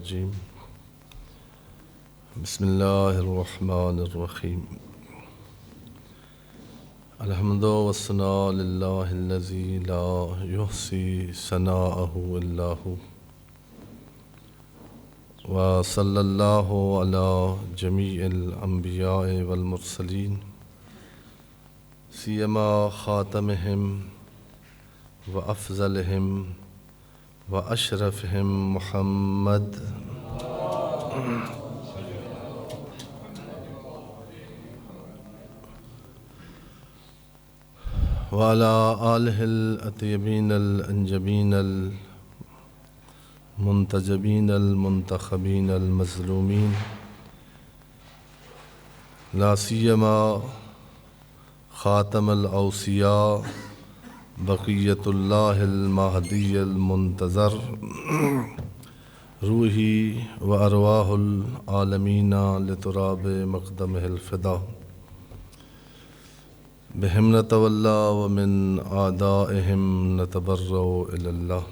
الرجيم بسم الله الرحمن الرحيم الحمد والثناء لله الذي لا يحصي ثناءه إلا هو وصلى الله على جميع الأنبياء والمرسلين سيما خاتمهم وأفضلهم وأشرفهم محمد وعلى آله الأطيبين الأنجبين المنتجبين المنتخبين المظلومين لا سيما خاتم الأوصياء بقية الله المهدي المنتظر روحي وأرواح العالمين لتراب مقدمه الفدا بهم نتولى ومن أعدائهم نتبرأ إلى الله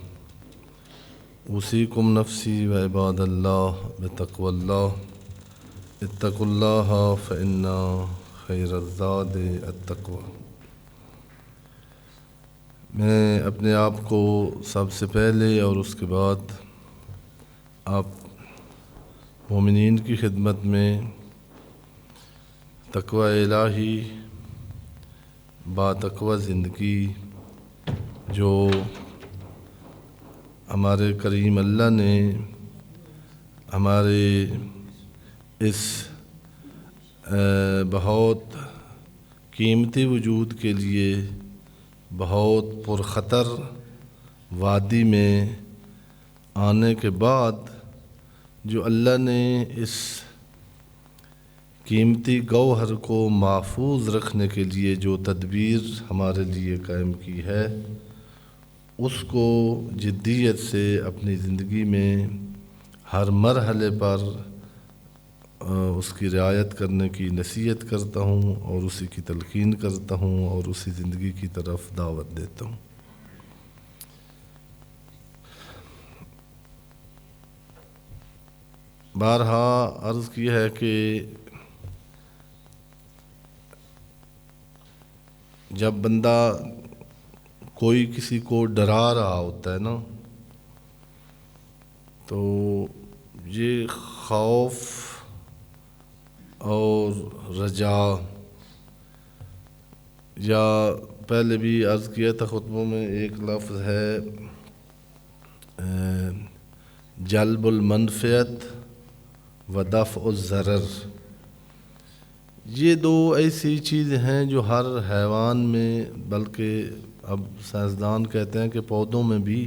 أوصيكم نفسي وعباد الله بتقوى الله اتقوا الله فإن خير الزاد التقوى. میں اپنے آپ کو سب سے پہلے اور اس کے بعد آپ مومنین کی خدمت میں تقوی الہی با تقوی زندگی جو ہمارے کریم اللہ نے ہمارے اس بہت قیمتی وجود کے لیے بہت پرخطر وادی میں آنے کے بعد جو اللہ نے اس قیمتی گوہر کو محفوظ رکھنے کے لیے جو تدبیر ہمارے لیے قائم کی ہے اس کو جدیت سے اپنی زندگی میں ہر مرحلے پر اس کی رعایت کرنے کی نصیحت کرتا ہوں اور اسی کی تلقین کرتا ہوں اور اسی زندگی کی طرف دعوت دیتا ہوں. بارہا عرض کی ہے کہ جب بندہ کوئی کسی کو ڈرا رہا ہوتا ہے نا تو یہ خوف اور رجا یا پہلے بھی عرض کیا تھا خطبوں میں ایک لفظ ہے جلب المنفعت و دفع الضرر. یہ دو ایسی چیزیں ہیں جو ہر حیوان میں بلکہ اب سائنسدان کہتے ہیں کہ پودوں میں بھی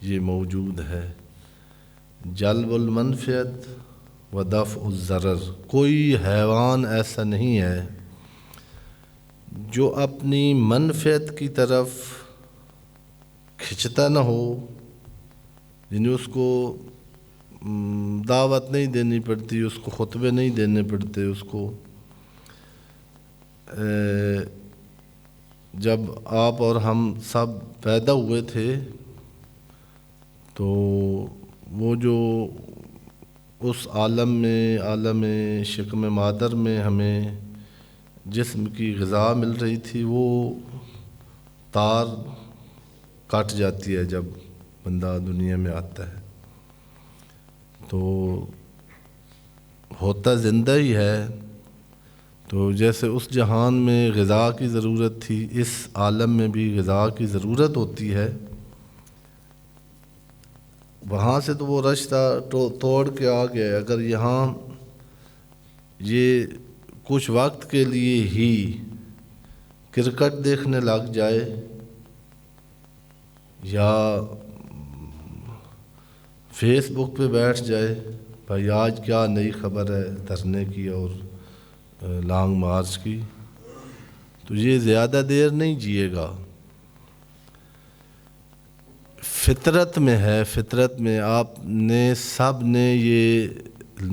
یہ موجود ہے. جلب المنفعت و دفع الضرر. کوئی حیوان ایسا نہیں ہے جو اپنی منفعت کی طرف کھنچتا نہ ہو، یعنی اس کو دعوت نہیں دینی پڑتی، اس کو خطبے نہیں دینے پڑتے. اس کو جب آپ اور ہم سب پیدا ہوئے تھے تو وہ جو اس عالم میں عالم شکم مادر میں ہمیں جسم کی غذا مل رہی تھی وہ تار کٹ جاتی ہے جب بندہ دنیا میں آتا ہے تو ہوتا زندہ ہی ہے. تو جیسے اس جہان میں غذا کی ضرورت تھی اس عالم میں بھی غذا کی ضرورت ہوتی ہے. وہاں سے تو وہ رشتہ توڑ کے آ گئے. اگر یہاں یہ کچھ وقت کے لیے ہی کرکٹ دیکھنے لگ جائے یا فیس بک پہ بیٹھ جائے بھائی آج کیا نئی خبر ہے دھرنے کی اور لانگ مارچ کی، تو یہ زیادہ دیر نہیں جیے گا. فطرت میں ہے، فطرت میں آپ نے سب نے یہ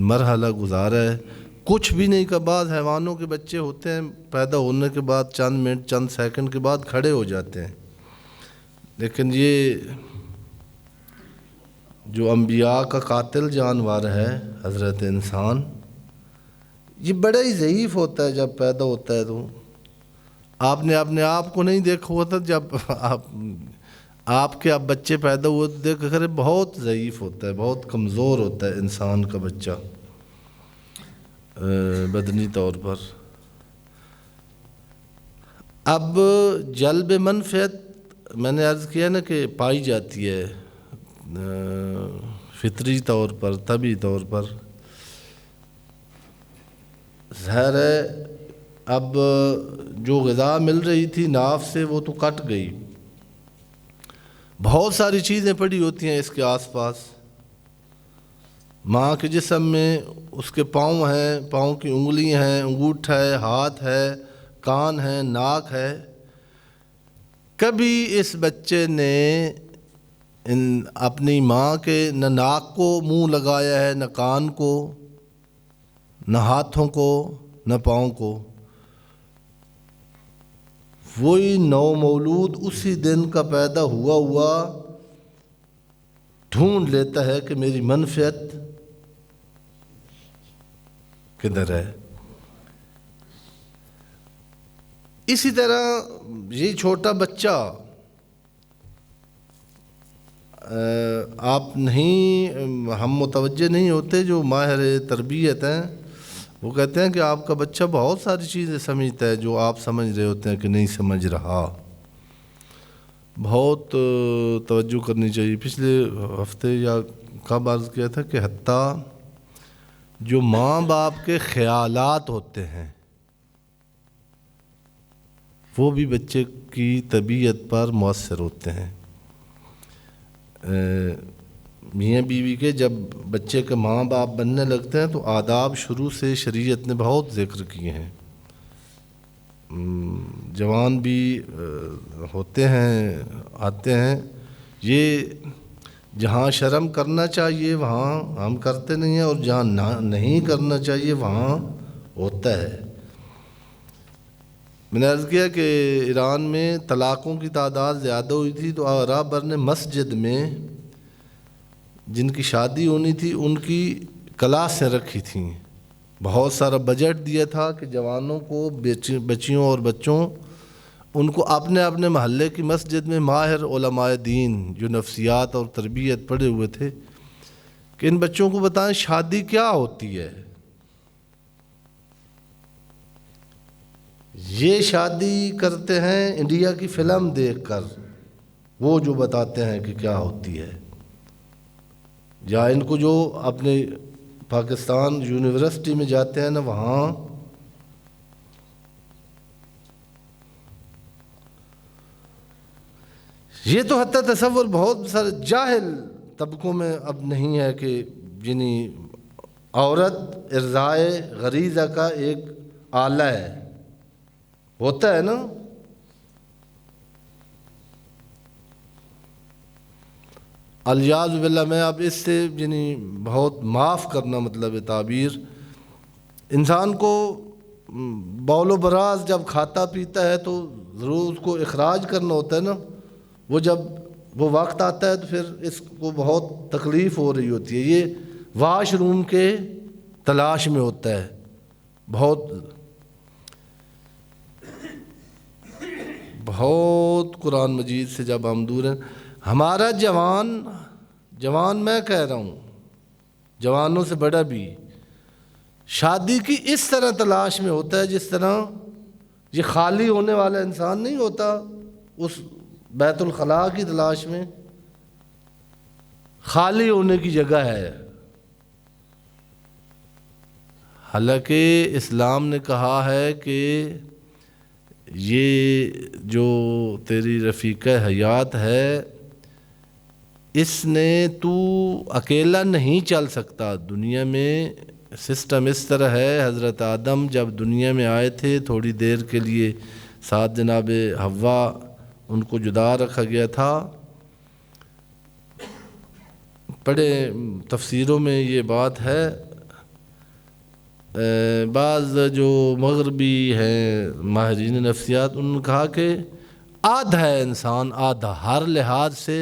مرحلہ گزارا ہے. کچھ بھی نہیں کا بعض حیوانوں کے بچے ہوتے ہیں پیدا ہونے کے بعد چند منٹ چند سیکنڈ کے بعد کھڑے ہو جاتے ہیں، لیکن یہ جو انبیاء کا قاتل جانور ہے حضرت انسان، یہ بڑا ہی ضعیف ہوتا ہے جب پیدا ہوتا ہے تو آپ نے اپنے آپ کو نہیں دیکھا ہوتا، جب آپ کے اب بچے پیدا ہوئے تو دیکھ کر بہت ضعیف ہوتا ہے، بہت کمزور ہوتا ہے انسان کا بچہ بدنی طور پر۔ اب جلب منفعت میں نے عرض کیا نا کہ پائی جاتی ہے فطری طور پر، طبعی طور پر۔ ظاہر ہے اب جو غذا مل رہی تھی ناف سے وہ تو کٹ گئی، بہت ساری چیزیں پڑی ہوتی ہیں اس کے آس پاس۔ ماں کے جسم میں اس کے پاؤں ہیں، پاؤں کی انگلی ہیں، انگوٹھا ہے، ہاتھ ہے، کان ہے، ناک ہے۔ کبھی اس بچے نے اپنی ماں کے نہ ناک کو منہ لگایا ہے، نہ کان کو، نہ ہاتھوں کو، نہ پاؤں کو۔ وہی نو مولود اسی دن کا پیدا ہوا ڈھونڈ لیتا ہے کہ میری منفعت کدھر ہے۔ اسی طرح یہ چھوٹا بچہ آپ نہیں، ہم متوجہ نہیں ہوتے، جو ماہر تربیت ہیں وہ کہتے ہیں کہ آپ کا بچہ بہت ساری چیزیں سمجھتا ہے جو آپ سمجھ رہے ہوتے ہیں کہ نہیں سمجھ رہا۔ بہت توجہ کرنی چاہیے۔ پچھلے ہفتے یا کب عرض کیا تھا کہ حتیٰ جو ماں باپ کے خیالات ہوتے ہیں وہ بھی بچے کی طبیعت پر مؤثر ہوتے ہیں۔ میاں بیوی کے جب بچے کے ماں باپ بننے لگتے ہیں تو آداب شروع سے شریعت نے بہت ذکر کیے ہیں۔ جوان بھی ہوتے ہیں، آتے ہیں، یہ جہاں شرم کرنا چاہیے وہاں ہم کرتے نہیں ہیں، اور جہاں نہیں کرنا چاہیے وہاں ہوتا ہے۔ میں نے عرض کیا کہ ایران میں طلاقوں کی تعداد زیادہ ہوئی تھی تو رہبر نے مسجد میں جن کی شادی ہونی تھی ان کی کلاسیں رکھی تھیں، بہت سارا بجٹ دیا تھا کہ جوانوں کو، بچیوں اور بچوں، ان کو اپنے اپنے محلے کی مسجد میں ماہر علماء دین جو نفسیات اور تربیت پڑھے ہوئے تھے کہ ان بچوں کو بتائیں شادی کیا ہوتی ہے۔ یہ شادی کرتے ہیں انڈیا کی فلم دیکھ کر، وہ جو بتاتے ہیں کہ کیا ہوتی ہے، یا ان کو جو اپنے پاکستان یونیورسٹی میں جاتے ہیں نا وہاں یہ تو حتی تصور بہت سارے جاہل طبقوں میں اب نہیں ہے کہ یعنی عورت ارضائے غریزہ کا ایک آلہ ہے، ہوتا ہے نا۔ الیاذ باللہ، میں اب اس سے یعنی بہت معاف کرنا مطلب تعبیر، انسان کو بول و براز جب کھاتا پیتا ہے تو ضرور اس کو اخراج کرنا ہوتا ہے نا، وہ جب وہ وقت آتا ہے تو پھر اس کو بہت تکلیف ہو رہی ہوتی ہے۔ یہ واش روم کے تلاش میں ہوتا ہے، بہت قرآن مجید سے جب ہم دور ہیں۔ ہمارا جوان میں کہہ رہا ہوں، جوانوں سے بڑا بھی شادی کی اس طرح تلاش میں ہوتا ہے جس طرح یہ خالی ہونے والا انسان نہیں ہوتا اس بیت الخلاء کی تلاش میں، خالی ہونے کی جگہ ہے۔ حالانکہ اسلام نے کہا ہے کہ یہ جو تیری رفیقہ حیات ہے اس نے تو اکیلا نہیں چل سکتا۔ دنیا میں سسٹم اس طرح ہے، حضرت آدم جب دنیا میں آئے تھے تھوڑی دیر کے لیے ساتھ جناب حوا ان کو جدا رکھا گیا تھا۔ بڑے تفسیروں میں یہ بات ہے، بعض جو مغربی ہیں ماہرین نفسیات انہوں نے کہا کہ آدھا ہے انسان، آدھا ہر لحاظ سے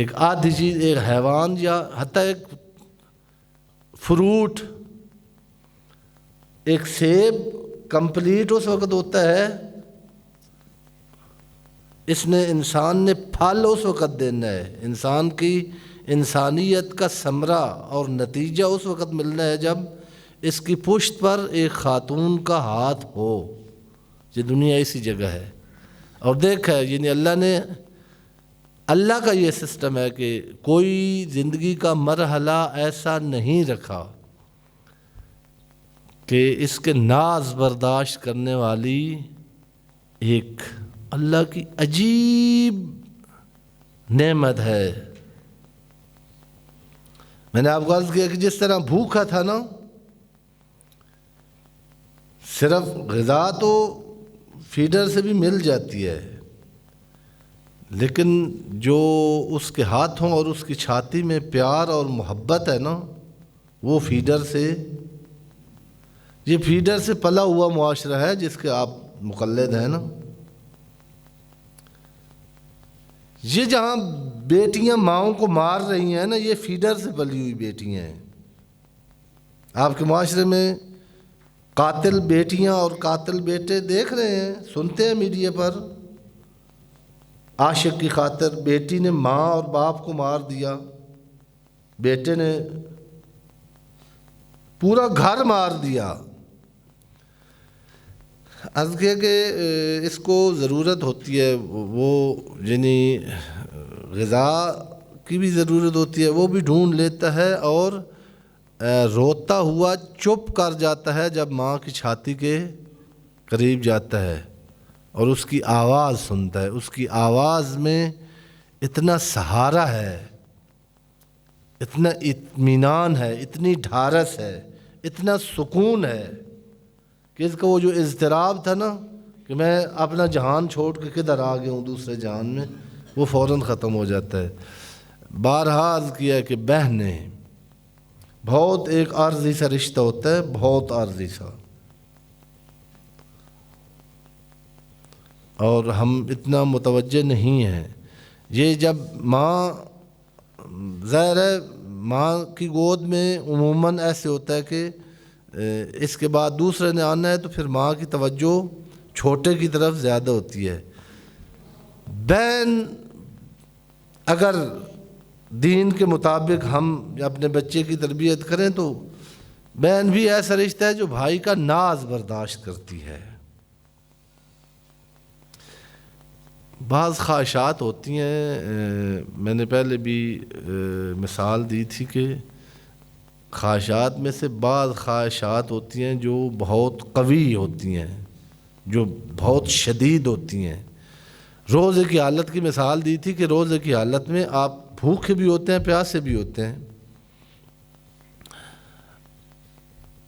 ایک آدھی چیز، ایک حیوان یا حتیٰ ایک فروٹ، ایک سیب کمپلیٹ اس وقت ہوتا ہے، اس نے انسان نے پھل اس وقت دینا ہے، انسان کی انسانیت کا ثمرہ اور نتیجہ اس وقت ملنا ہے جب اس کی پشت پر ایک خاتون کا ہاتھ ہو۔ یہ دنیا اسی جگہ ہے۔ اور دیکھا ہے، یعنی اللہ کا یہ سسٹم ہے کہ کوئی زندگی کا مرحلہ ایسا نہیں رکھا کہ اس کے ناز برداشت کرنے والی ایک اللہ کی عجیب نعمت ہے۔ میں نے آپ کو عرض کیا کہ جس طرح بھوکا تھا نا، صرف غذا تو فیڈر سے بھی مل جاتی ہے، لیکن جو اس کے ہاتھوں اور اس کی چھاتی میں پیار اور محبت ہے نا، وہ فیڈر سے، یہ فیڈر سے پلا ہوا معاشرہ ہے جس کے آپ مقلد ہیں نا۔ یہ جہاں بیٹیاں ماؤں کو مار رہی ہیں نا، یہ فیڈر سے پلی ہوئی بیٹیاں ہیں۔ آپ کے معاشرے میں قاتل بیٹیاں اور قاتل بیٹے دیکھ رہے ہیں، سنتے ہیں میڈیا پر، عاشق کی خاطر بیٹی نے ماں اور باپ کو مار دیا، بیٹے نے پورا گھر مار دیا۔ عرض کیا کہ اس کو ضرورت ہوتی ہے، وہ یعنی غذا کی بھی ضرورت ہوتی ہے، وہ بھی ڈھونڈ لیتا ہے اور روتا ہوا چپ کر جاتا ہے جب ماں کی چھاتی کے قریب جاتا ہے اور اس کی آواز سنتا ہے۔ اس کی آواز میں اتنا سہارا ہے، اتنا اطمینان ہے، اتنی ڈھارس ہے، اتنا سکون ہے کہ اس کا وہ جو اضطراب تھا نا کہ میں اپنا جہان چھوڑ کے کدھر آ گیا ہوں دوسرے جہان میں، وہ فوراً ختم ہو جاتا ہے۔ بارہا عرض کیا کہ بہنیں بہت ایک عارضی سا رشتہ ہوتا ہے، بہت عارضی سا، اور ہم اتنا متوجہ نہیں ہیں۔ یہ جب ماں، ظاہر ہے ماں کی گود میں عموماً ایسے ہوتا ہے کہ اس کے بعد دوسرے نے آنا ہے تو پھر ماں کی توجہ چھوٹے کی طرف زیادہ ہوتی ہے۔ بہن اگر دین کے مطابق ہم اپنے بچے کی تربیت کریں تو بہن بھی ایسا رشتہ ہے جو بھائی کا ناز برداشت کرتی ہے۔ بعض خواہشات ہوتی ہیں، میں نے پہلے بھی مثال دی تھی کہ خواہشات میں سے بعض خواہشات ہوتی ہیں جو بہت قوی ہوتی ہیں، جو بہت شدید ہوتی ہیں۔ روزے کی حالت کی مثال دی تھی کہ روزے کی حالت میں آپ بھوکے بھی ہوتے ہیں، پیاسے بھی ہوتے ہیں،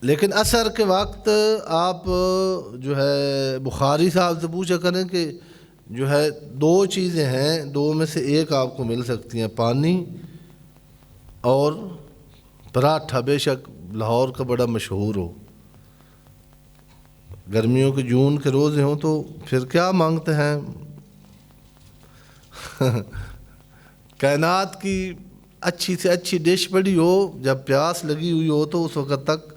لیکن عصر کے وقت آپ جو ہے بخاری صاحب سے پوچھا کریں کہ جو ہے دو چیزیں ہیں، دو میں سے ایک آپ کو مل سکتی ہیں، پانی اور پراٹھا، بے شک لاہور کا بڑا مشہور ہو، گرمیوں کے جون کے روزے ہوں تو پھر کیا مانگتے ہیں؟ کائنات کی اچھی سے اچھی ڈش پڑی ہو، جب پیاس لگی ہوئی ہو تو اس وقت تک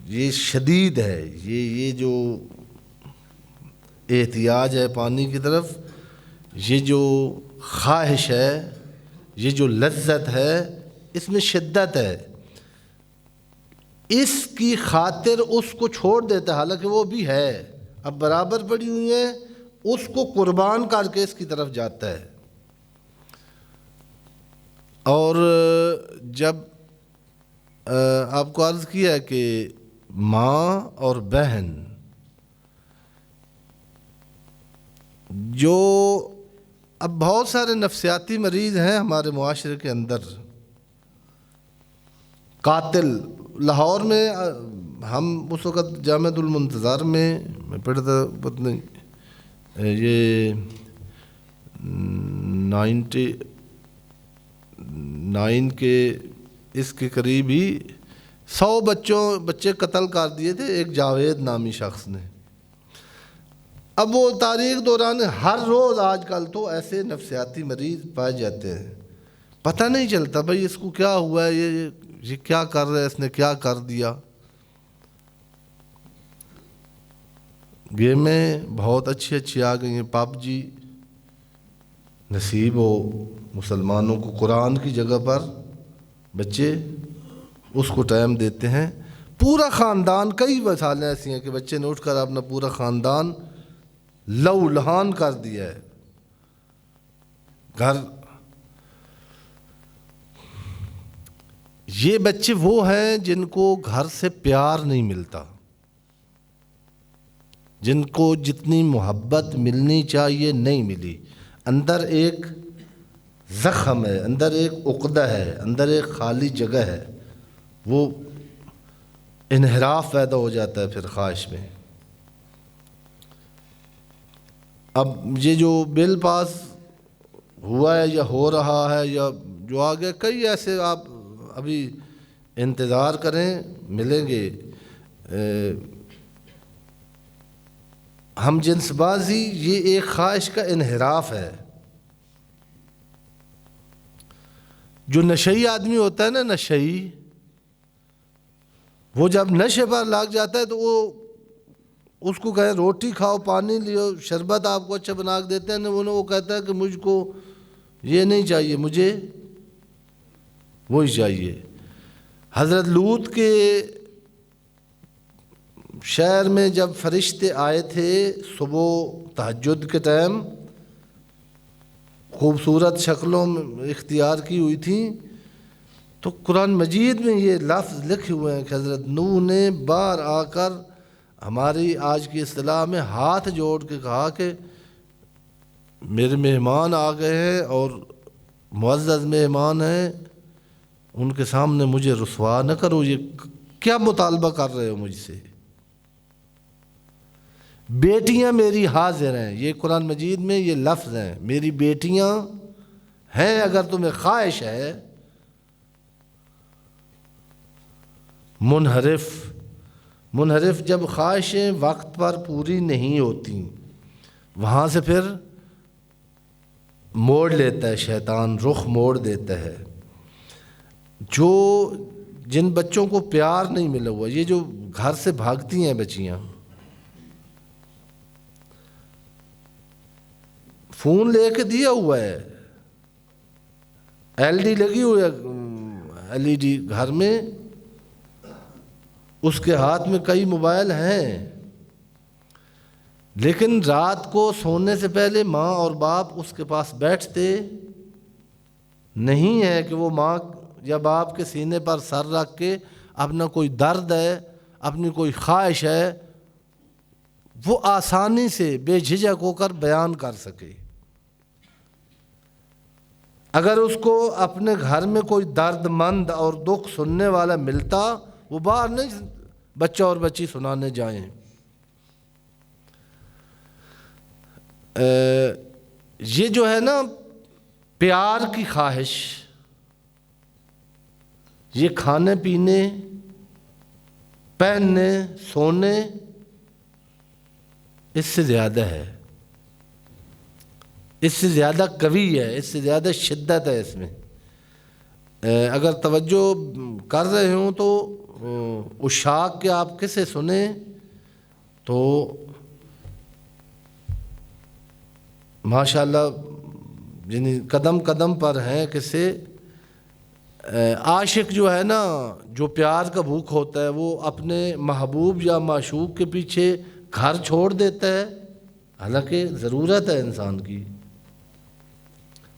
یہ شدید ہے، یہ جو احتیاج ہے پانی کی طرف، یہ جو خواہش ہے، یہ جو لذت ہے، اس میں شدت ہے۔ اس کی خاطر اس کو چھوڑ دیتا ہے، حالانکہ وہ بھی ہے، اب برابر پڑی ہوئی ہے، اس کو قربان کر کے اس کی طرف جاتا ہے۔ اور جب آپ کو عرض کیا کہ ماں اور بہن جو، اب بہت سارے نفسیاتی مریض ہیں ہمارے معاشرے کے اندر، قاتل لاہور میں، ہم اس وقت جامعۃ المنتظر میں پڑھتا پتہ نہیں یہ 99 کے اس کے قریب ہی 100 بچے قتل کر دیے تھے ایک جاوید نامی شخص نے۔ اب وہ تاریخ دوران ہر روز آج کل تو ایسے نفسیاتی مریض پائے جاتے ہیں، پتہ نہیں چلتا بھائی اس کو کیا ہوا ہے، یہ کیا کر رہا ہے، اس نے کیا کر دیا۔ گیمیں بہت اچھی اچھی آ گئی ہیں، پب جی، نصیب ہو مسلمانوں کو قرآن کی جگہ پر بچے اس کو ٹائم دیتے ہیں۔ پورا خاندان، کئی مثالیں ایسی ہیں کہ بچے نے اٹھ کر اپنا پورا خاندان لو لہان کر دیا ہے۔ گھر، یہ بچے وہ ہیں جن کو گھر سے پیار نہیں ملتا، جن کو جتنی محبت ملنی چاہیے نہیں ملی، اندر ایک زخم ہے، اندر ایک عقدہ ہے، اندر ایک خالی جگہ ہے، وہ انحراف پیدا ہو جاتا ہے پھر خواہش میں۔ اب یہ جو بل پاس ہوا ہے یا ہو رہا ہے یا جو آگے، کئی ایسے آپ ابھی انتظار کریں، ملیں گے۔ ہم جنس بازی یہ ایک خواہش کا انحراف ہے۔ جو نشئی آدمی ہوتا ہے نا، نشئی، وہ جب نشے پر لگ جاتا ہے تو وہ اس کو کہیں روٹی کھاؤ، پانی لیو، شربت آپ کو اچھا بنا کے دیتے ہیں، وہ کہتا ہے کہ مجھ کو یہ نہیں چاہیے، مجھے وہی چاہیے۔ حضرت لوط کے شہر میں جب فرشتے آئے تھے صبح تہجد کے ٹائم، خوبصورت شکلوں میں اختیار کی ہوئی تھیں، تو قرآن مجید میں یہ لفظ لکھے ہوئے ہیں کہ حضرت نوح نے بار آ کر ہماری آج کی اصطلاح میں ہاتھ جوڑ کے کہا کہ میرے مہمان آ گئے ہیں اور معزز مہمان ہیں، ان کے سامنے مجھے رسوا نہ کرو، یہ کیا مطالبہ کر رہے ہو مجھ سے؟ بیٹیاں میری حاضر ہیں، یہ قرآن مجید میں یہ لفظ ہیں، میری بیٹیاں ہیں، اگر تمہیں خواہش ہے۔ منحرف جب خواہشیں وقت پر پوری نہیں ہوتی، وہاں سے پھر موڑ لیتا ہے شیطان، رخ موڑ دیتا ہے۔ جن بچوں کو پیار نہیں ملا ہوا، یہ جو گھر سے بھاگتی ہیں بچیاں، فون لے کے دیا ہوا ہے، ایل ڈی لگی ہوئی ہے، ایل ای ڈی گھر میں، اس کے ہاتھ میں کئی موبائل ہیں، لیکن رات کو سونے سے پہلے ماں اور باپ اس کے پاس بیٹھتے نہیں ہے کہ وہ ماں یا باپ کے سینے پر سر رکھ کے اپنا کوئی درد ہے، اپنی کوئی خواہش ہے، وہ آسانی سے بے جھجک ہو کر بیان کر سکے۔ اگر اس کو اپنے گھر میں کوئی درد مند اور دکھ سننے والا ملتا، وہ باہر نہیں بچہ اور بچی سنانے جائیں۔ یہ جو ہے نا پیار کی خواہش، یہ کھانے پینے، پہننے، سونے، اس سے زیادہ ہے، اس سے زیادہ قوی ہے، اس سے زیادہ شدت ہے اس میں۔ اگر توجہ کر رہے ہوں تو عشاق کے آپ کسے سنیں تو ماشاءاللہ یعنی قدم قدم پر ہیں کسے۔ عاشق جو ہے نا، جو پیار کا بھوک ہوتا ہے، وہ اپنے محبوب یا معشوق کے پیچھے گھر چھوڑ دیتا ہے، حالانکہ ضرورت ہے انسان کی،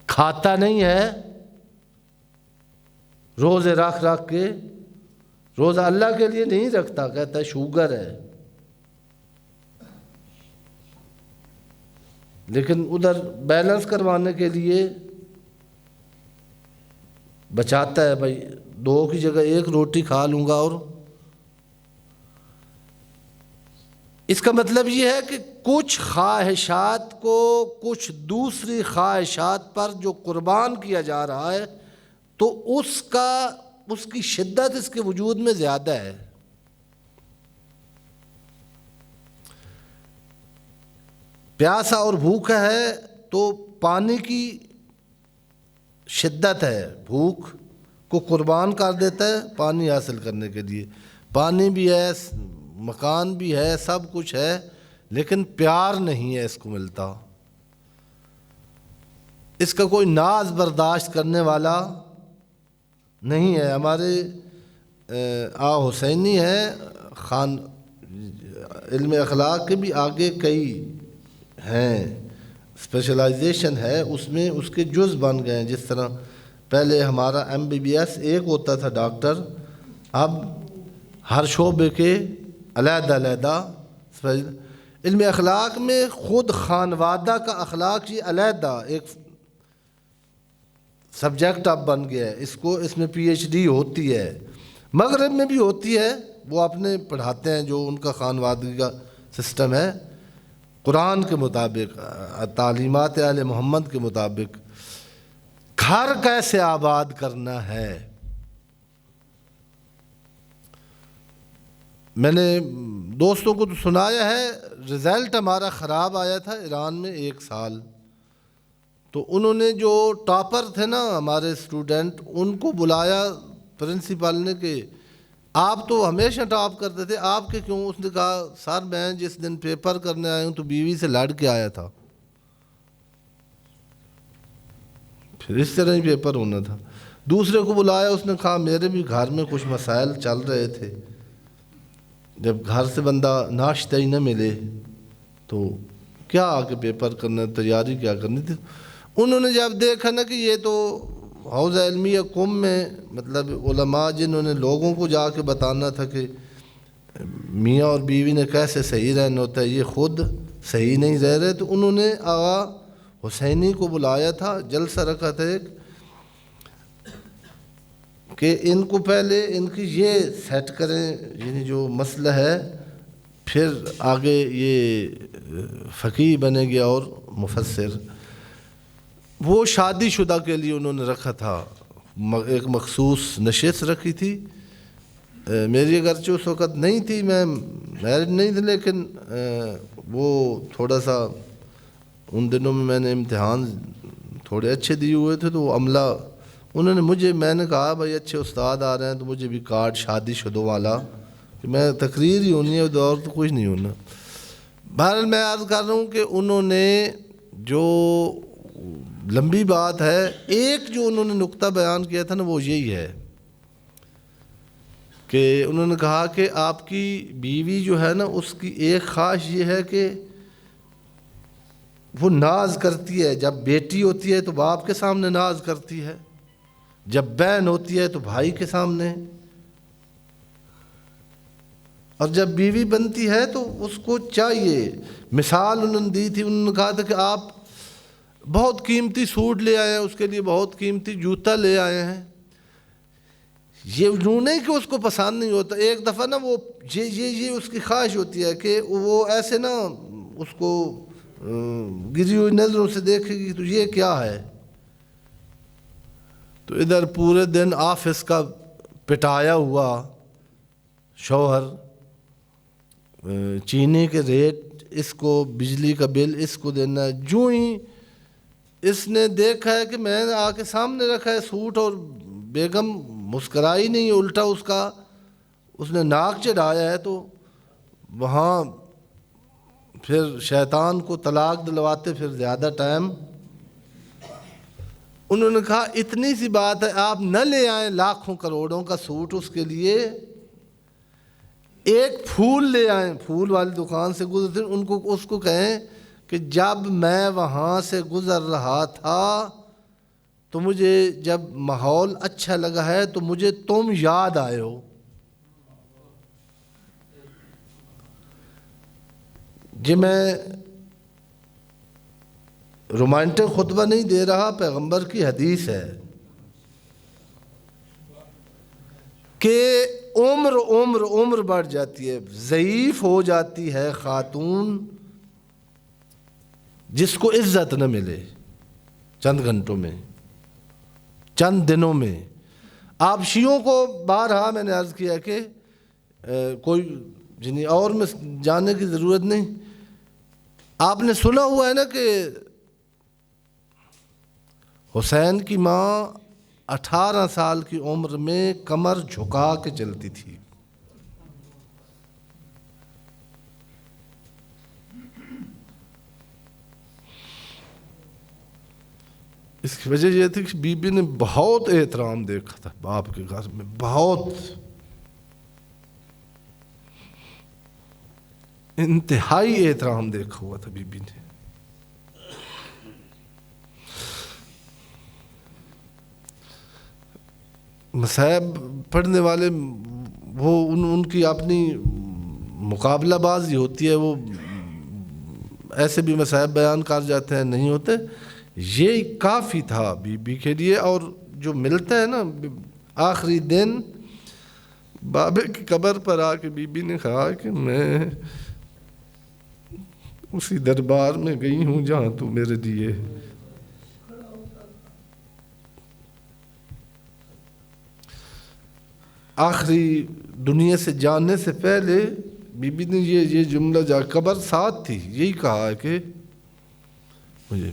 کھاتا نہیں ہے، روزے رکھ رکھ کے، روزہ اللہ کے لیے نہیں رکھتا، کہتا ہے شوگر ہے، لیکن ادھر بیلنس کروانے کے لیے بچاتا ہے، بھائی 2 کی جگہ 1 روٹی کھا لوں گا۔ اور اس کا مطلب یہ ہے کہ کچھ خواہشات کو کچھ دوسری خواہشات پر جو قربان کیا جا رہا ہے، تو اس کی شدت اس کے وجود میں زیادہ ہے۔ پیاسا اور بھوکا ہے تو پانی کی شدت ہے، بھوک کو قربان کر دیتا ہے پانی حاصل کرنے کے لیے. پانی بھی ہے، مکان بھی ہے، سب کچھ ہے، لیکن پیار نہیں ہے اس کو ملتا. اس کا کوئی ناز برداشت کرنے والا نہیں ہے. ہمارے حسینی ہے خان، علم اخلاق کے بھی آگے کئی ہیں، اسپیشلائزیشن ہے اس میں، اس کے جز بن گئے ہیں. جس طرح پہلے ہمارا MBBS ایک ہوتا تھا ڈاکٹر، اب ہر شعبے کے علیحدہ علیحدہ. علم اخلاق میں خود خانوادہ کا اخلاق یہ علیحدہ ایک سبجیکٹ اب بن گیا ہے. اس میں PhD ہوتی ہے، مغرب میں بھی ہوتی ہے، وہ اپنے پڑھاتے ہیں جو ان کا خانوادگی کا سسٹم ہے قرآن کے مطابق، تعلیمات اہل محمد کے مطابق. گھر کیسے آباد کرنا ہے. میں نے دوستوں کو تو سنایا ہے، رزلٹ ہمارا خراب آیا تھا ایران میں 1 سال، تو انہوں نے جو ٹاپر تھے نا ہمارے اسٹوڈنٹ، ان کو بلایا پرنسپل نے کہ آپ تو ہمیشہ ٹاپ کرتے تھے، آپ کے کیوں؟ اس نے کہا سر میں جس دن پیپر کرنے آیا ہوں تو بیوی سے لڑ کے آیا تھا، پھر اس طرح ہی پیپر ہونا تھا. دوسرے کو بلایا، اس نے کہا میرے بھی گھر میں کچھ مسائل چل رہے تھے، جب گھر سے بندہ ناشتہ ہی نہ ملے تو کیا آگے پیپر کرنا، تیاری کیا کرنی تھی. انہوں نے جب دیکھا نا کہ یہ تو حوزہ علمیہ قم میں مطلب علماء جنہوں نے لوگوں کو جا کے بتانا تھا کہ میاں اور بیوی نے کیسے صحیح رہنا ہوتا ہے، یہ خود صحیح نہیں رہ رہے، تو انہوں نے آغا حسینی کو بلایا تھا، جلسہ رکھا تھا ایک، کہ ان کو پہلے ان کی یہ سیٹ کریں، یعنی جو مسئلہ ہے، پھر آگے یہ فقیہ بنے گیا اور مفسر. وہ شادی شدہ کے لیے انہوں نے رکھا تھا، ایک مخصوص نشست رکھی تھی. میری اگرچہ اس وقت نہیں تھی، میں میرڈ نہیں تھی، لیکن وہ تھوڑا سا ان دنوں میں نے امتحان تھوڑے اچھے دیے ہوئے تھے، تو وہ عملہ انہوں نے میں نے کہا بھائی اچھے استاد آ رہے ہیں تو مجھے بھی کارڈ شادی شدہ والا، کہ میں تقریر ہی ہونی ہے دور تو کچھ نہیں ہونا. بہرحال میں عرض کر رہا ہوں کہ انہوں نے جو لمبی بات ہے، ایک جو انہوں نے نقطہ بیان کیا تھا نا وہ یہی ہے کہ انہوں نے کہا کہ آپ کی بیوی جو ہے نا اس کی ایک خواہش یہ ہے کہ وہ ناز کرتی ہے، جب بیٹی ہوتی ہے تو باپ کے سامنے ناز کرتی ہے، جب بہن ہوتی ہے تو بھائی کے سامنے، اور جب بیوی بنتی ہے تو اس کو چاہیے. مثال انہوں نے دی تھی، انہوں نے کہا تھا کہ آپ بہت قیمتی سوٹ لے آئے ہیں، اس کے لیے بہت قیمتی جوتا لے آئے ہیں، یہ یوں نہیں کہ اس کو پسند نہیں ہوتا. ایک دفعہ نا وہ یہ اس کی خواہش ہوتی ہے کہ وہ ایسے نا اس کو گری ہوئی نظروں سے دیکھے گی تو یہ کیا ہے. تو ادھر پورے دن آفس کا پٹایا ہوا شوہر، چینے کے ریٹ اس کو، بجلی کا بل اس کو دینا. جو ہی اس نے دیکھا ہے کہ میں نے آ کے سامنے رکھا ہے سوٹ اور بیگم مسکرائی نہیں، الٹا اس نے ناک چڑھایا ہے، تو وہاں پھر شیطان کو طلاق دلواتے پھر زیادہ ٹائم. انہوں نے کہا اتنی سی بات ہے، آپ نہ لے آئیں لاکھوں کروڑوں کا سوٹ، اس کے لیے ایک پھول لے آئیں، پھول والی دکان سے گزرتے اس کو کہیں کہ جب میں وہاں سے گزر رہا تھا تو مجھے جب ماحول اچھا لگا ہے تو مجھے تم یاد آئے ہو. جی میں رومانٹک خطبہ نہیں دے رہا، پیغمبر کی حدیث ہے کہ عمر بڑھ جاتی ہے، ضعیف ہو جاتی ہے خاتون جس کو عزت نہ ملے چند گھنٹوں میں، چند دنوں میں. آپ شیعوں کو بارہا میں نے عرض کیا کہ کوئی اور میں جانے کی ضرورت نہیں، آپ نے سنا ہوا ہے نا کہ حسین کی ماں 18 سال کی عمر میں کمر جھکا کے چلتی تھی. اس کی وجہ یہ تھی کہ بی بی نے بہت احترام دیکھا تھا باپ کے گھر میں، بہت انتہائی احترام دیکھا ہوا تھا بی بی نے. مصائب پڑھنے والے وہ ان کی اپنی مقابلہ بازی ہوتی ہے، وہ ایسے بھی مصائب بیان کر جاتے ہیں، نہیں ہوتے. یہ کافی تھا بی بی کے لیے. اور جو ملتا ہے نا آخری دن بابے کی قبر پر آ کے بی بی نے کہا کہ میں اسی دربار میں گئی ہوں جہاں تو میرے لیے آخری دنیا سے جانے سے پہلے بی بی نے یہ جملہ جا قبر ساتھ تھی، یہی کہا کہ مجھے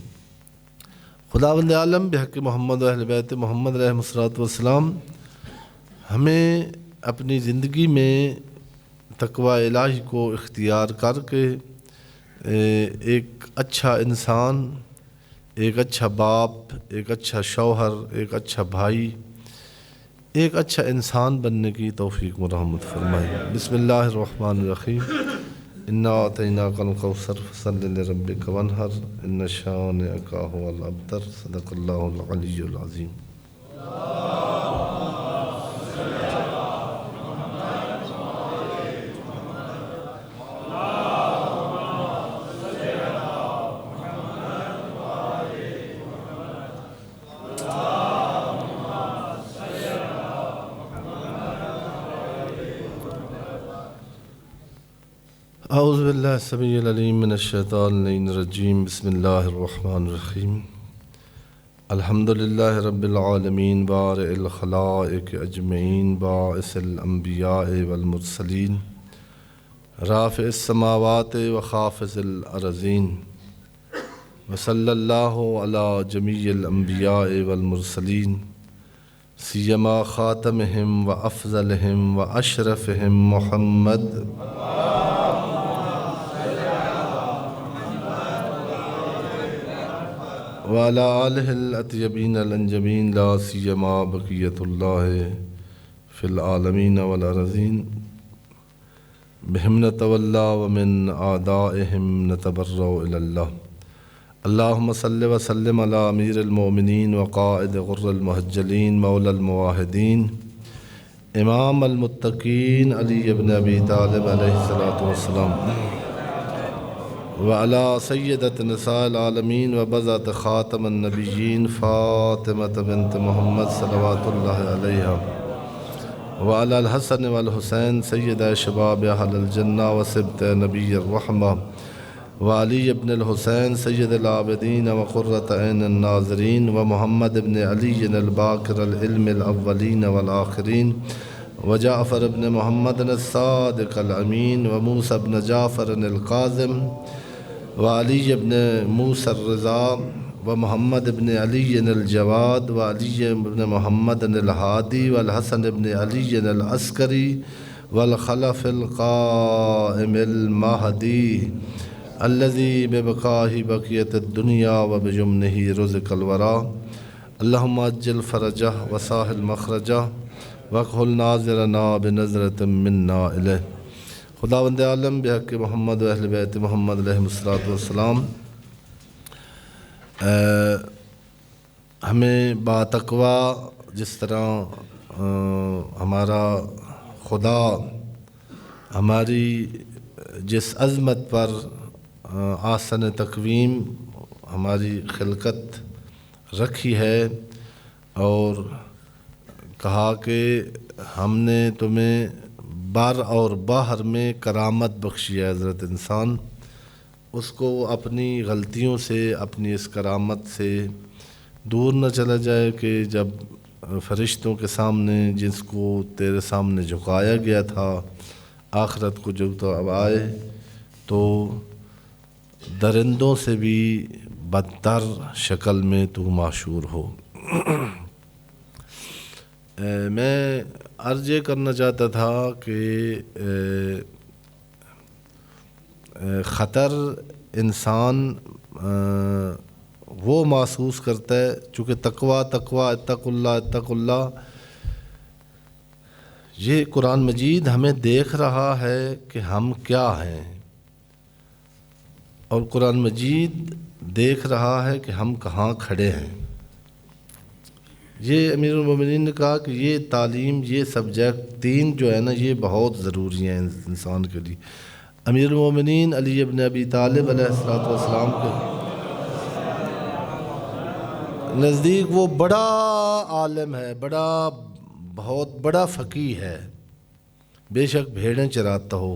خداوند عالم بحق محمد و اہل بیت محمد علیہ الصلوۃ والسلام ہمیں اپنی زندگی میں تقوی الہی کو اختیار کر کے ایک اچھا انسان، ایک اچھا باپ، ایک اچھا شوہر، ایک اچھا بھائی، ایک اچھا انسان بننے کی توفیق مرحمت فرمائے. بسم اللہ الرحمن الرحیم. انا اعطیناک الکوثر فصل لربک وانحر ان شانئک ھو الابتر. صدق اللہ العلی العظیم. اعوذ باللہ السمیع العلیم من الشیطان اللعین الرجیم. بسم اللہ الرحمن الرحیم. الحمد للہ رب العالمین بارئ الخلائق اجمعین باعث الانبیاء والمرسلین رافع السماوات وخافض الارضین وصلی اللہ علی جمیع الانبیاء والمرسلین سیما خاتمہم وافضلہم واشرفہم محمد وعلی آلہ الاطیبین الانجمین لا سیما بقیت اللہ فی العالمین والارضین بہم نتولا ومن اعدائہم نتبرأ الی اللہ. اللہم صلی وسلم علی امیر المؤمنین وقائد غر المحجلین مولا المواحدین امام المتقین علی ابن ابی طالب علیہ الصلاۃ والسلام وعلى سیدۃ نساء العالمین وبذات خاتم النبیین فاطمۃ بنت محمد صلوات اللہ علیہا وعلى الحسن والحسین سید شباب اہل الجنہ وصبط نبی الرحمہ وعلی ابن الحسین سید العابدین وقرۃ عین الناظرین ومحمد ابن علی الباقر العلم الاولین والآخرین وجعفر ابن محمد الصادق الامین وموسیٰ ابن جعفر القاظم وعلی ابن موسیٰ الرضا ومحمد ابن علی الجواد وعلی ابن محمد الہادی والحسن ابن علی العسکری والخلف القائم المہدی الذی ببقائہ بقیت الدنیا وبجمنہ رزق الورا. اللہم عجل فرجہ وساہل مخرجہ وکحل ناظرنا بنظرۃ منا الیہ. خداوند عالم بحق محمد و اہل بیت محمد علیہ الصلوۃ والسلام ہمیں باتقوی جس طرح ہمارا خدا ہماری جس عظمت پر آسن تقویم ہماری خلقت رکھی ہے اور کہا کہ ہم نے تمہیں بر اور باہر میں کرامت بخشی ہے حضرت انسان، اس کو اپنی غلطیوں سے اپنی اس کرامت سے دور نہ چلا جائے کہ جب فرشتوں کے سامنے جس کو تیرے سامنے جھکایا گیا تھا آخرت کو جو تو اب آئے تو درندوں سے بھی بدتر شکل میں تو معشور ہو۔ میں عرض یہ کرنا چاہتا تھا کہ خطر انسان وہ محسوس کرتا ہے، چونکہ تقوی اتق اللہ یہ قرآن مجید ہمیں دیکھ رہا ہے کہ ہم کیا ہیں، اور قرآن مجید دیکھ رہا ہے کہ ہم کہاں کھڑے ہیں۔ یہ امیر المومنین نے کہا کہ یہ تعلیم، یہ سبجیکٹ تین جو ہے نا، یہ بہت ضروری ہیں انسان کے لیے۔ امیر المومنین علی ابن ابی طالب علیہ السلام کے نزدیک وہ بڑا عالم ہے، بہت بڑا فقیہ ہے، بے شک بھیڑیں چراتا ہو،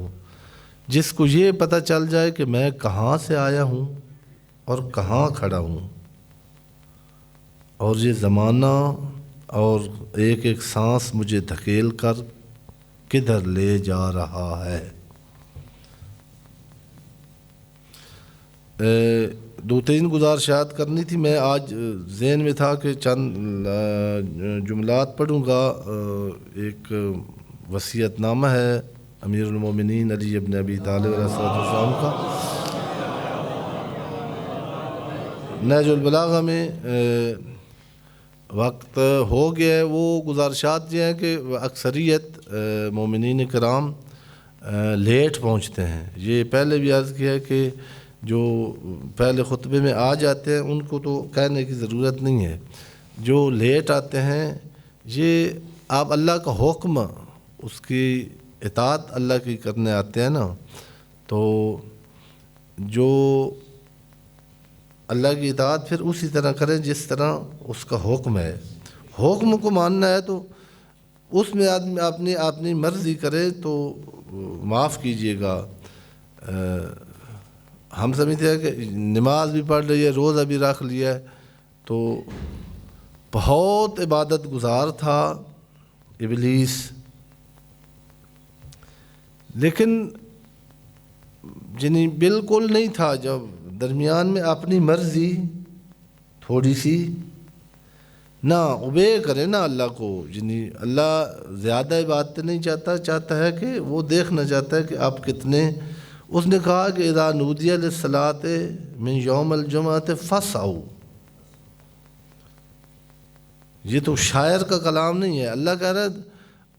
جس کو یہ پتہ چل جائے کہ میں کہاں سے آیا ہوں اور کہاں کھڑا ہوں، اور یہ زمانہ اور ایک ایک سانس مجھے دھکیل کر کدھر لے جا رہا ہے۔ دو تین گزارشات کرنی تھی، میں آج ذہن میں تھا کہ چند جملات پڑھوں گا۔ ایک وصیت نامہ ہے امیر المومنین علی ابن ابی طالب علیہ السلام کا، نہج البلاغہ میں وقت ہو گیا ہے۔ وہ گزارشات یہ ہیں کہ اکثریت مومنین کرام لیٹ پہنچتے ہیں۔ یہ پہلے بھی عرض کیا ہے کہ جو پہلے خطبے میں آ جاتے ہیں ان کو تو کہنے کی ضرورت نہیں ہے، جو لیٹ آتے ہیں یہ آپ اللہ کا حکم، اس کی اطاعت اللہ کی کرنے آتے ہیں نا، تو جو اللہ کی اطاعت پھر اسی طرح کریں جس طرح اس کا حکم ہے۔ حکم کو ماننا ہے تو اس میں آدمی اپنی مرضی کرے تو معاف کیجئے گا۔ ہم سمجھتے ہیں کہ نماز بھی پڑھ رہی ہے، روزہ بھی رکھ لیا ہے، تو بہت عبادت گزار تھا ابلیس، لیکن جنہیں بالکل نہیں تھا، جب درمیان میں اپنی مرضی تھوڑی سی نہ اوبے کرے نا اللہ کو، جنہیں اللہ زیادہ عبادت نہیں چاہتا ہے کہ وہ دیکھنا چاہتا ہے کہ آپ کتنے۔ اس نے کہا کہ اذا نودی للصلاۃ من یوم الجمعۃ فاسعوا، یہ تو شاعر کا کلام نہیں ہے، اللہ کہہ رہا ہے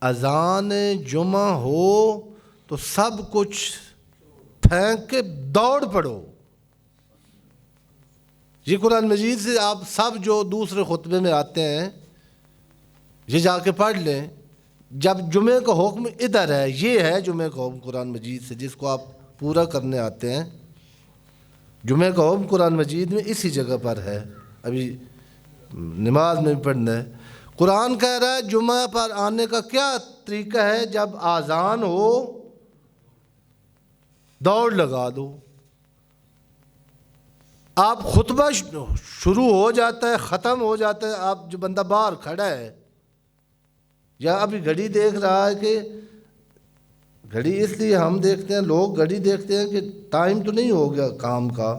اذان جمعہ ہو تو سب کچھ پھینک کے دوڑ پڑو۔ یہ قرآن مجید سے آپ سب جو دوسرے خطبے میں آتے ہیں یہ جا کے پڑھ لیں، جب جمعے کا حکم ادھر ہے، یہ ہے جمعے کا حکم قرآن مجید سے جس کو آپ پورا کرنے آتے ہیں۔ جمعے کا حکم قرآن مجید میں اسی جگہ پر ہے، ابھی نماز میں بھی پڑھنا ہے۔ قرآن کہہ رہا ہے جمعہ پر آنے کا کیا طریقہ ہے، جب آذان ہو دوڑ لگا دو۔ آپ خطبہ شروع ہو جاتا ہے، ختم ہو جاتا ہے، آپ جو بندہ باہر کھڑا ہے یا ابھی گھڑی دیکھ رہا ہے، کہ گھڑی اس لیے ہم دیکھتے ہیں، لوگ گھڑی دیکھتے ہیں کہ ٹائم تو نہیں ہو گیا کام کا،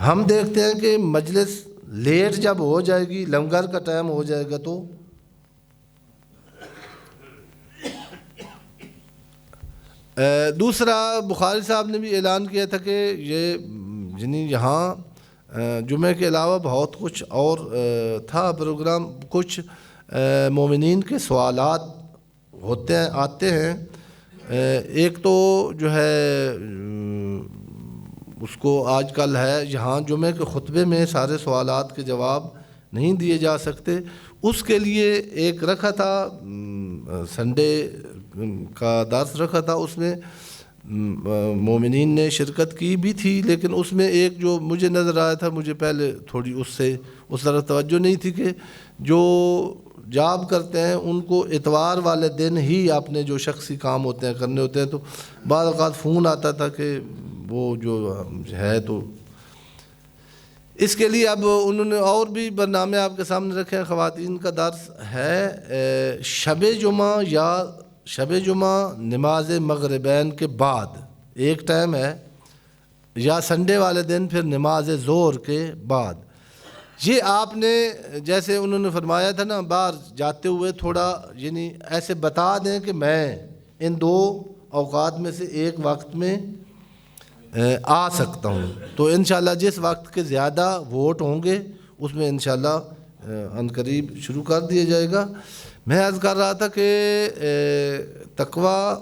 ہم دیکھتے ہیں کہ مجلس لیٹ جب ہو جائے گی، لنگر کا ٹائم ہو جائے گا تو دوسرا بخاری صاحب نے بھی اعلان کیا تھا کہ یہ یہاں جمعے کے علاوہ بہت کچھ اور تھا پروگرام، کچھ مومنین کے سوالات آتے ہیں۔ ایک تو جو ہے اس کو آج کل ہے، یہاں جمعے کے خطبے میں سارے سوالات کے جواب نہیں دیے جا سکتے، اس کے لیے ایک رکھا تھا، سنڈے کا درس رکھا تھا، اس میں مومنین نے شرکت کی بھی تھی، لیکن اس میں ایک جو مجھے نظر آیا تھا، مجھے پہلے تھوڑی اس طرف توجہ نہیں تھی کہ جو جاب کرتے ہیں ان کو اتوار والے دن ہی اپنے جو شخصی کام ہوتے ہیں کرنے ہوتے ہیں، تو بعض اوقات فون آتا تھا کہ وہ جو ہے، تو اس کے لیے اب انہوں نے اور بھی برنامے آپ کے سامنے رکھے ہیں۔ خواتین کا درس ہے شب جمعہ نماز مغربین کے بعد، ایک ٹائم ہے یا سنڈے والے دن پھر نماز ظہر کے بعد. یہ آپ نے جیسے انہوں نے فرمایا تھا نا باہر جاتے ہوئے تھوڑا یعنی ایسے بتا دیں کہ میں ان دو اوقات میں سے ایک وقت میں آ سکتا ہوں، تو انشاءاللہ جس وقت کے زیادہ ووٹ ہوں گے اس میں انشاءاللہ عنقریب شروع کر دیا جائے گا. میں عرض کر رہا تھا کہ تقویٰ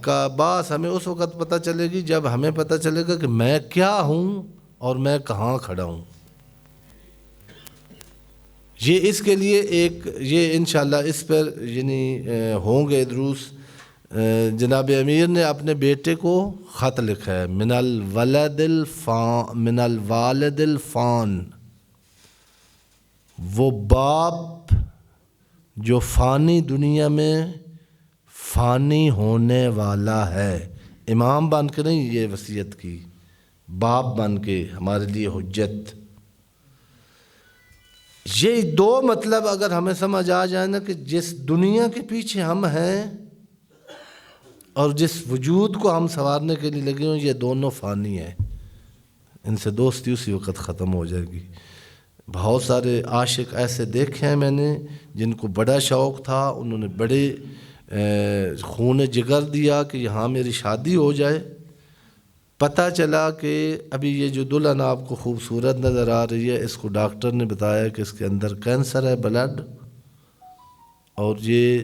کا باعث ہمیں اس وقت پتہ چلے گی جب ہمیں پتہ چلے گا کہ میں کیا ہوں اور میں کہاں کھڑا ہوں. یہ اس کے لیے ایک یہ انشاءاللہ اس پر یعنی ہوں گے دروس. جناب امیر نے اپنے بیٹے کو خط لکھا ہے من الوالد الفان، وہ باپ جو فانی دنیا میں فانی ہونے والا ہے. امام بن کے نہیں یہ وصیت کی، باپ بن کے ہمارے لیے حجت. یہ دو مطلب اگر ہمیں سمجھ آ جائے نا کہ جس دنیا کے پیچھے ہم ہیں اور جس وجود کو ہم سنوارنے کے لیے لگے ہوں، یہ دونوں فانی ہیں. ان سے دوستی اسی وقت ختم ہو جائے گی. بہت سارے عاشق ایسے دیکھے ہیں میں نے جن کو بڑا شوق تھا، انہوں نے بڑے خون جگر دیا کہ یہاں میری شادی ہو جائے. پتہ چلا کہ ابھی یہ جو دلہن آپ کو خوبصورت نظر آ رہی ہے، اس کو ڈاکٹر نے بتایا کہ اس کے اندر کینسر ہے بلڈ، اور یہ